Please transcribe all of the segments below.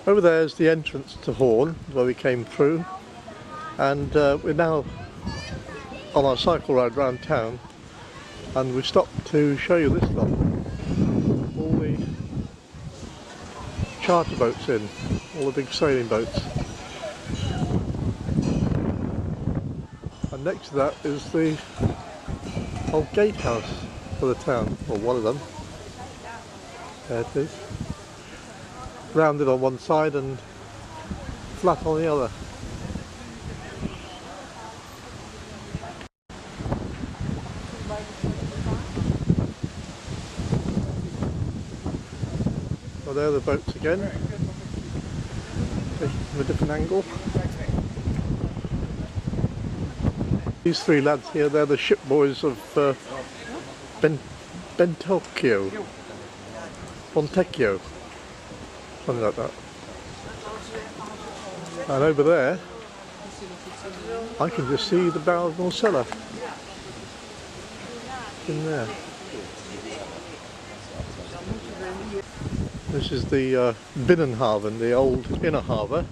Over there is the entrance to Horn, where we came through, and we're now on our cycle ride around town, and we stopped to show you this lot. All the charter boats in, all the big sailing boats. And next to that is the old gatehouse for the town, or one of them. There it is. Rounded on one side and flat on the other. Well, there are the boats again, taken from a different angle. These three lads here, they're the ship boys of Bontecchio, something like that. And over there, I can just see the bow of Norsela in there. This is the Binnenhaven, the old inner harbour,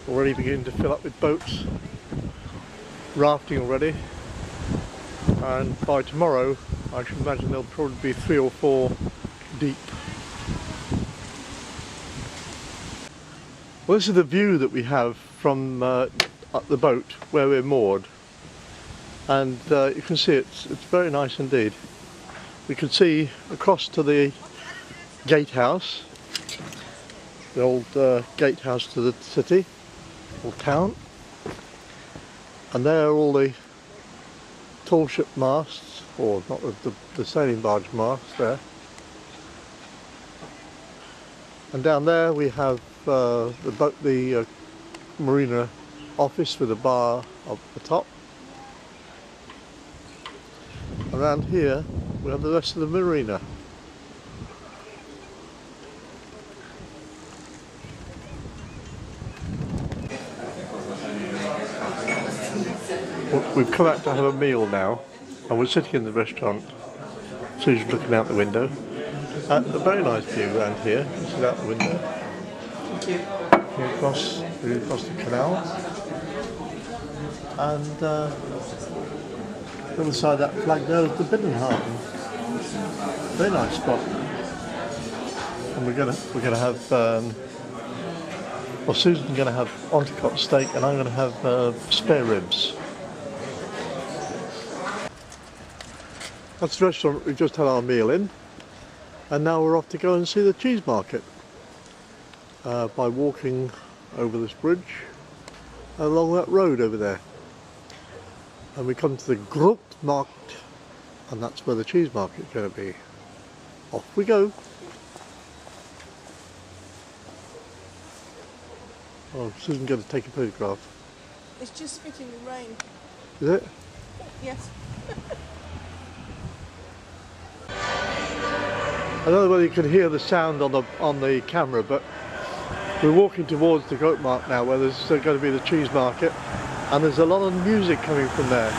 already beginning to fill up with boats, rafting already, and by tomorrow I should imagine there'll probably be 3 or 4 deep. Well, this is the view that we have from the boat where we're moored, and you can see it's very nice indeed. We can see across to the gatehouse, the old gatehouse to the city or town, and there are all the tall ship masts, or not the sailing barge masts there. And down there we have the marina office with a bar up the top. Around here we have the rest of the marina. We've come out to have a meal now, and we're sitting in the restaurant. Susan's looking out the window. A very nice view around here. This is out the window. Thank you. Across the canal. And the other side of that flag there is the Binnenhaven. Very nice spot. And we're gonna have well, Susan's gonna have entrecôte steak, and I'm gonna have spare ribs. That's the restaurant we've just had our meal in, and now we're off to go and see the cheese market by walking over this bridge along that road over there. And we come to the Grootmarkt, and that's where the cheese market's going to be. Off we go. Oh, Susan's going to take a photograph. It's just spitting with rain. Is it? Yes. I don't know whether you can hear the sound on the camera, but we're walking towards the Grootmarkt now, where there's going to be the cheese market, and there's a lot of music coming from there.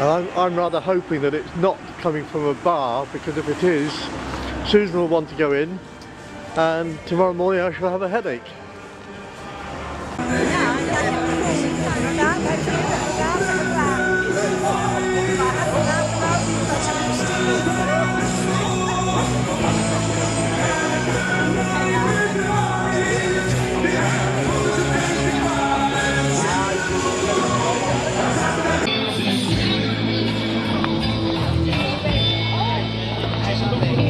And I'm rather hoping that it's not coming from a bar, because if it is, Susan will want to go in, and tomorrow morning I shall have a headache.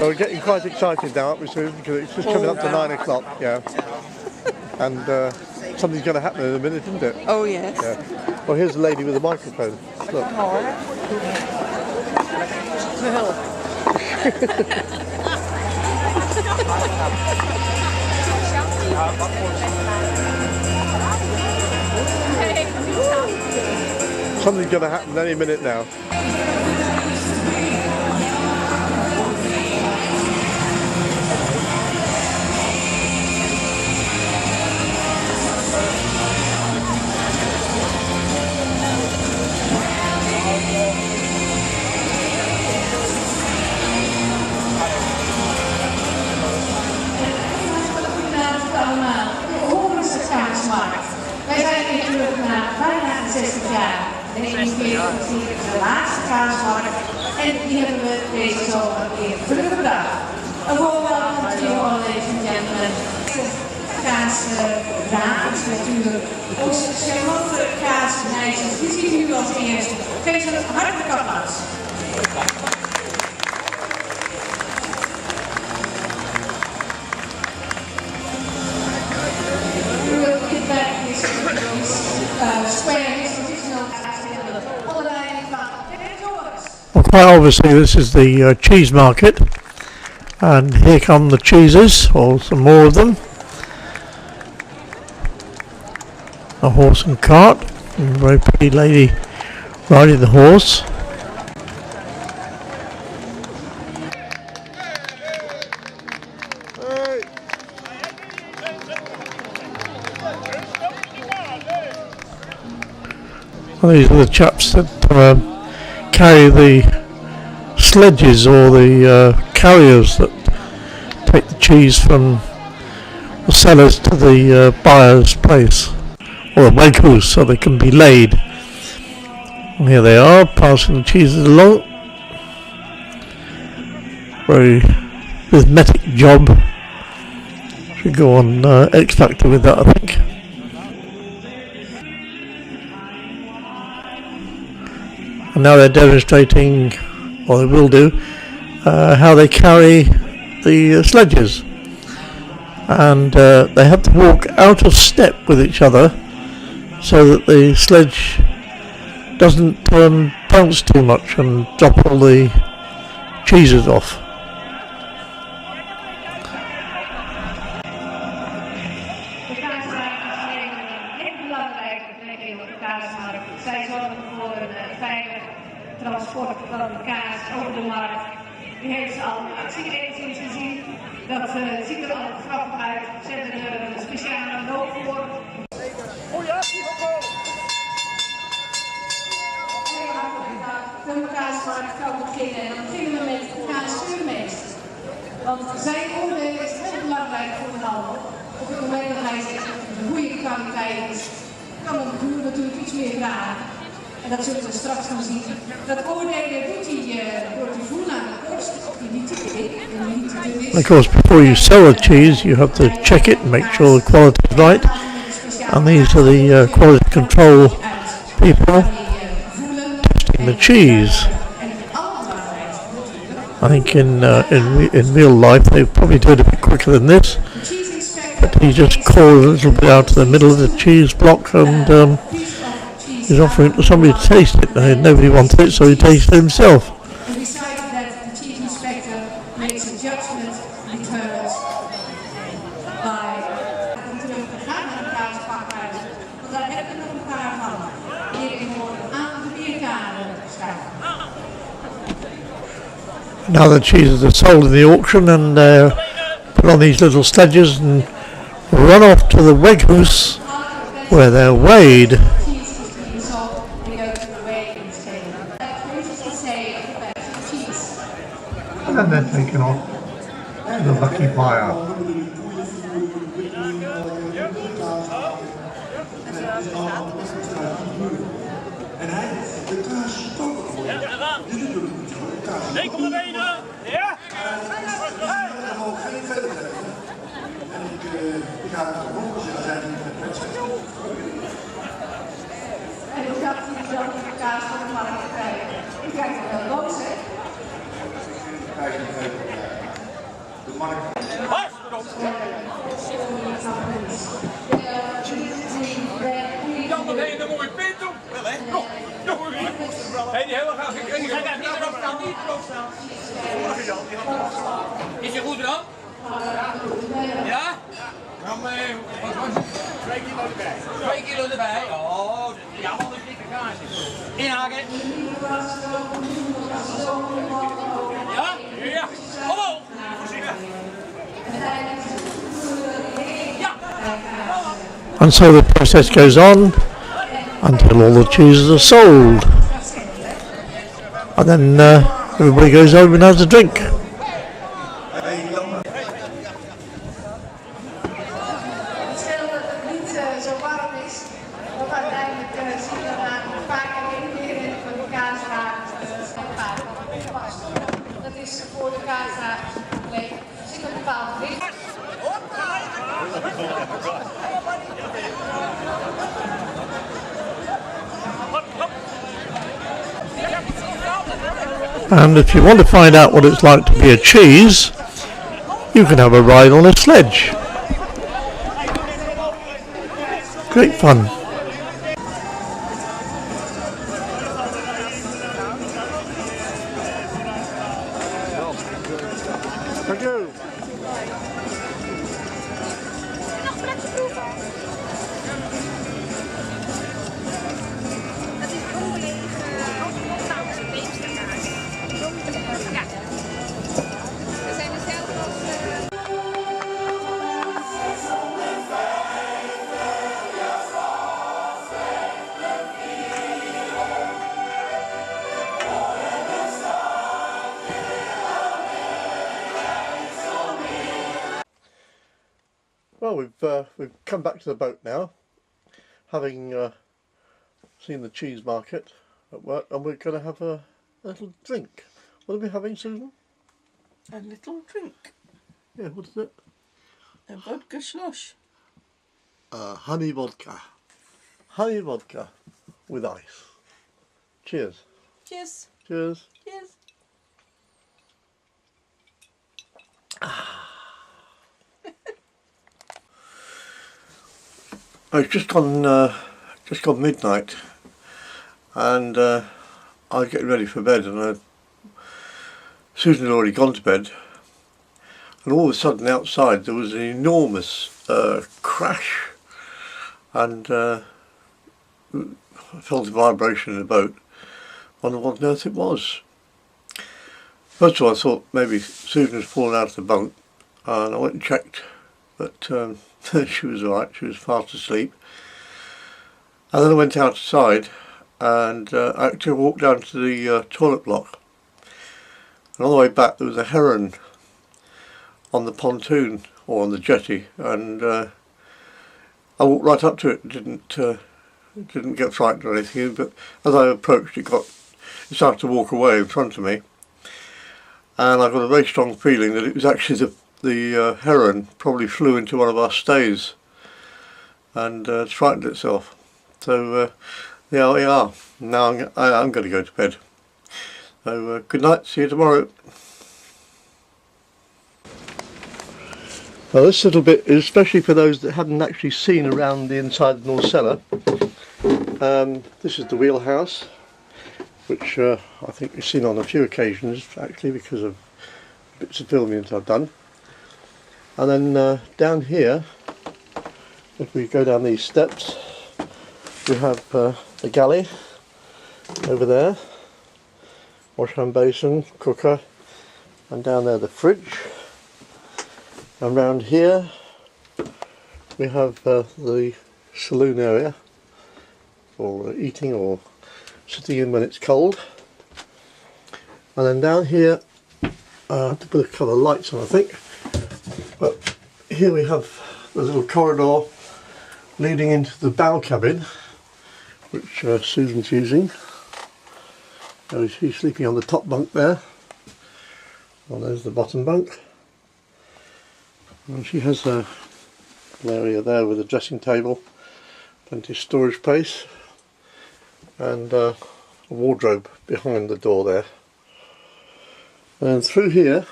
We're getting quite excited now, aren't we, Susan? Because it's just coming up to 9 o'clock, yeah. And something's going to happen in a minute, isn't it? Oh, yes. Yeah. Well, here's a lady with a microphone. Look. Something's going to happen any minute now. allemaal de Hollandse kaasmarkt. Wij zijn weer terug na bijna 60 jaar. En één keer de laatste kaasmarkt. En die hebben we deze zomer weer teruggebracht. Een warm welkom to you all, ladies and gentlemen. Kaasdames natuurlijk. Onze charmante kaasmeisjes, die zien u als eerste. Geef ze een hartelijk applaus. Well, quite obviously this is the cheese market, and here come the cheeses, or some more of them. A horse and cart, and a very pretty lady riding the horse. Well, these are the chaps that carry the sledges, or the carriers that take the cheese from the sellers to the buyer's place, or a warehouse, so they can be laid. And here they are, passing the cheeses along. Very rhythmic job. Should go on X Factor with that, I think. And now they're demonstrating, or they will do, how they carry the sledges. And they have to walk out of step with each other so that the sledge doesn't bounce too much and drop all the cheeses off. Transport van de kaas over de markt. Die heeft ze al actie-races gezien. Dat ziet er al grappig uit. Ze hebben er een speciale loop voor. De kaasmarkt kan beginnen en dan beginnen we met de kaasstuurmeester. Want zijn oordeel is heel belangrijk voor de handel. Op het moment dat hij zegt dat het een goede kwaliteit is, kan een boer natuurlijk iets meer vragen. En dat zullen we straks gaan zien. Dat oordelen doet hij door te voelen aan de korst of die niet te dik en niet te dun is. Of course, before you sell the cheese, you have to check it and make sure the quality is right. And these are the quality control people testing the cheese. I think in real life they probably do it a bit quicker than this. But he just crawled a little bit out to the middle of the cheese block and he's offering it to somebody to taste it. Nobody wanted it, so he tasted it himself. And decided that the chief inspector makes a judgment determined by terug te gaan naar de kaasbakhuis. Want daar hebben we nog een paar van. Hier in aan de bierkamer staan. Now the cheeses are sold in the auction and put on these little sledges and run off to the warehouse where they're weighed. And then they're taken off to the lucky buyer. Nee, kom naar beneden! Ja? En ik dacht dat hij de kaas van de markt krijgen. Ik krijg er wel boos, hè? De markt. Hart! Jan, wat heb je een mooie pint op? Wel hè? Kom, jongen. Hé, die heel graag gekregen. Hij gaat niet erop staan, niet erop staan. Is je goed dan? Ja? Dan, wat was het? 2 kilo erbij. 2 kilo erbij? Oh, ja, wat een dikke kaasjes. Inhaken. Ja? Ja. Omhoog. And so the process goes on until all the cheeses are sold. And then everybody goes home and has a drink. zo warm is, dat uiteindelijk zien we daar vaak in van de kaasdragers gaat. Dat is voor de kaasdragers een probleem. Er zit een bepaald gewicht. And if you want to find out what it's like to be a cheese, you can have a ride on a sledge. Great fun. Thank you. Well, we've come back to the boat now, having seen the cheese market at work, and we're going to have a little drink. What are we having, Susan? A little drink. Yeah, what is it? A vodka slush. Honey vodka. Honey vodka with ice. Cheers. Cheers. Cheers. Cheers. It's just gone midnight, and I was getting ready for bed, and Susan had already gone to bed, and all of a sudden outside there was an enormous crash, and I felt a vibration in the boat. Wondered what on earth it was. First of all, I thought maybe Susan had fallen out of the bunk, and I went and checked, but she was alright, she was fast asleep. And then I went outside and I actually walked down to the toilet block. And on the way back there was a heron on the pontoon, or on the jetty, and I walked right up to it, didn't get frightened or anything, but as I approached it started to walk away in front of me. And I got a very strong feeling that it was actually the heron probably flew into one of our stays and frightened itself. So there we are. Now I'm going to go to bed. So good night, see you tomorrow. Well, this little bit is especially for those that haven't actually seen around the inside of Norsela. This is the wheelhouse, which I think you've seen on a few occasions actually because of bits of filming that I've done. And then down here, if we go down these steps, we have the galley over there, wash-hand basin, cooker, and down there the fridge. And round here we have the saloon area for eating or sitting in when it's cold. And then down here, I have to put a couple of lights on I think, but here we have the little corridor leading into the bow cabin, which Susan's using. So she's sleeping on the top bunk there, and there's the bottom bunk. And she has an area there with a dressing table, plenty of storage space, and a wardrobe behind the door there. And through here,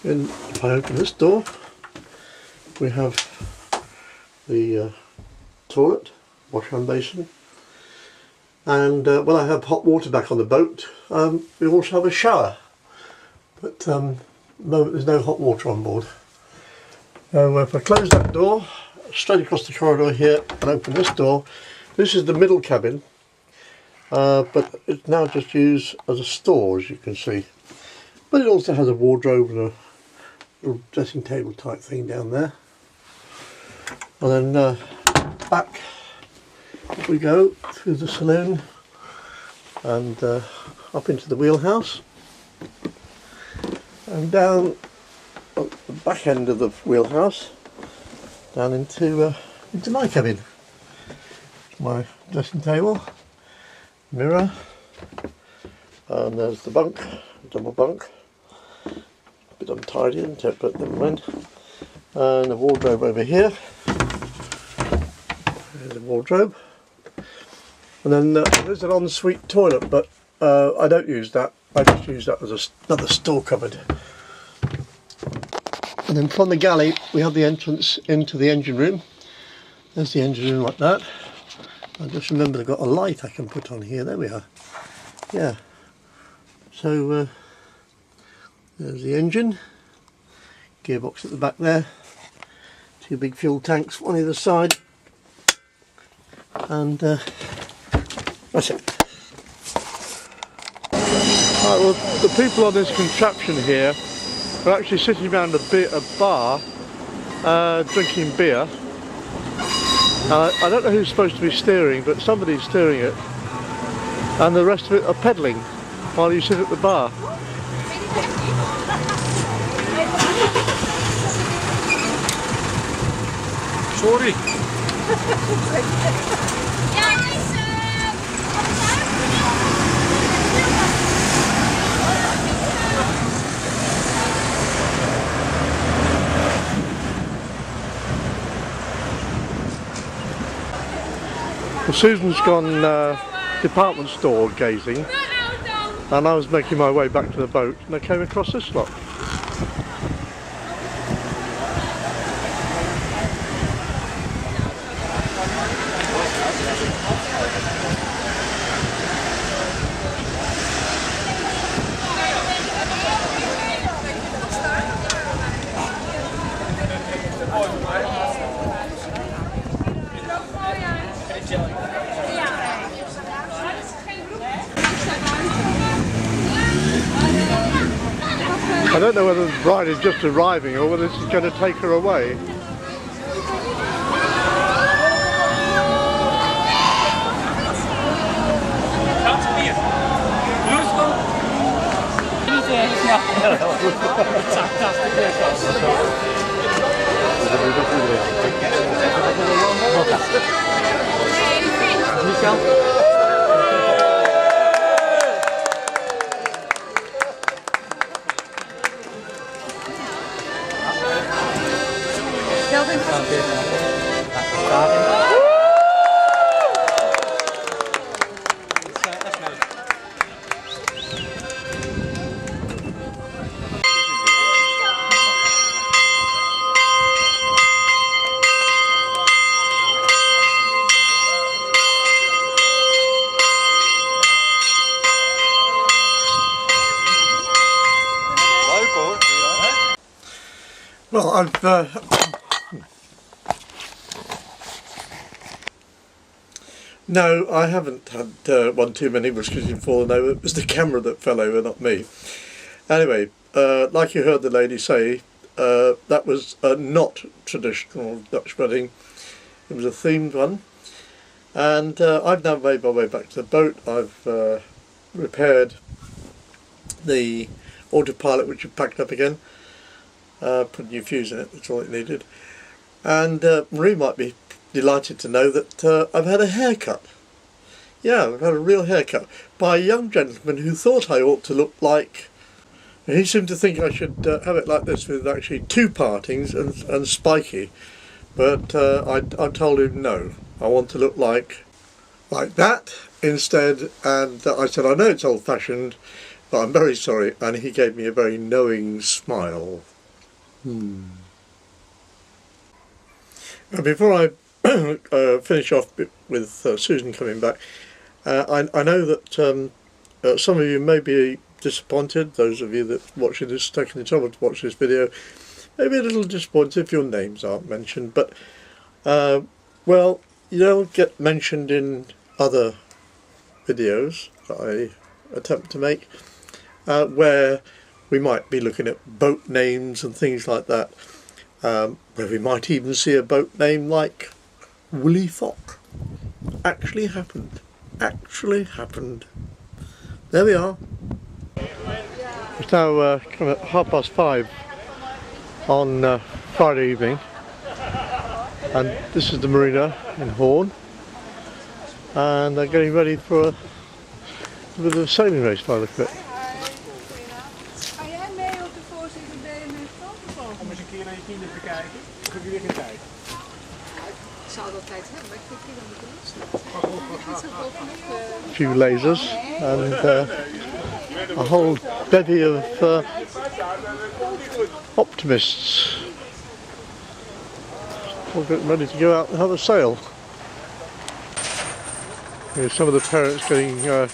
if I open this door, we have the toilet, wash-hand basin, and when I have hot water back on the boat, we also have a shower, but at the moment there's no hot water on board. So if I close that door, straight across the corridor here, and open this door, this is the middle cabin, but it's now just used as a store, as you can see. But it also has a wardrobe and a little dressing table type thing down there. And then back we go through the saloon and up into the wheelhouse, and down at the back end of the wheelhouse down into into my cabin. My dressing table, mirror, and there's the bunk, double bunk. A bit untidy, isn't it? But never mind. And a wardrobe over here. There's a wardrobe. And then there's an ensuite toilet, but I don't use that. I just use that as another store cupboard. And then from the galley we have the entrance into the engine room. There's the engine room like that. I just remember I've got a light I can put on here. There we are. Yeah. So there's the engine. Gearbox at the back there. 2 big fuel tanks, one either side. And that's it. Right, well, the people on this contraption here are actually sitting around a bar drinking beer. I don't know who's supposed to be steering, but somebody's steering it, and the rest of it are pedalling while you sit at the bar. Sorry. Well, Susan's gone department store gazing, and I was making my way back to the boat, and I came across this lot. I don't know whether the bride is just arriving or whether this is going to take her away. Well, I've no, I haven't had one too many whiskers in fallen over. It was the camera that fell over, not me. Anyway, like you heard the lady say, that was a not traditional Dutch wedding. It was a themed one, and I've now made my way back to the boat. I've repaired the autopilot, which had packed up again. Put a new fuse in it, that's all it needed. And Marie might be delighted to know that I've had a haircut. Yeah, I've had a real haircut by a young gentleman who thought I ought to look like... He seemed to think I should have it like this with actually 2 partings and spiky. But I told him no, I want to look like that instead. And I said, I know it's old-fashioned, but I'm very sorry. And he gave me a very knowing smile. Before I finish off with Susan coming back, I know that some of you may be disappointed, those of you that watching this, taking the trouble to watch this video, may be a little disappointed if your names aren't mentioned, but well, you don't get mentioned in other videos that I attempt to make, where we might be looking at boat names and things like that, where we might even see a boat name like Willy Fock. Actually happened. There we are. It's now kind of 5:30 on Friday evening, And this is the marina in Horn, and they're getting ready for a bit of a sailing race by the look of it. Ga jij mee op de voorzitter BMF? Om eens een keer naar je kinderen te kijken. Heb je weer geen tijd? Ik zou dat tijd hebben, maar ik vind kinderen moeten A few lasers and a whole bevy of optimists all getting ready to go out and have a sail. Here's some of the parents getting the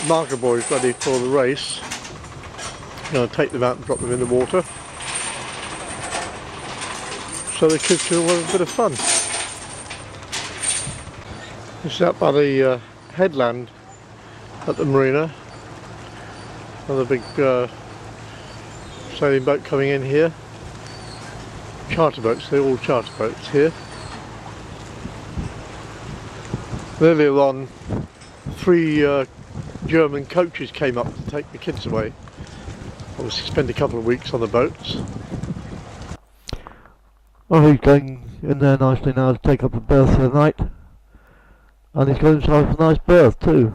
marker boys ready for the race. I'm going to take them out and drop them in the water so the kids can have a bit of fun. This is out by the headland at the marina. Another big sailing boat coming in here. Charter boats, they're all charter boats here. Earlier on, 3 German coaches came up to take the kids away. Obviously spend a couple of weeks on the boats. Oh, he's going in there nicely now to take up a berth for the night. And he's got himself a nice berth too.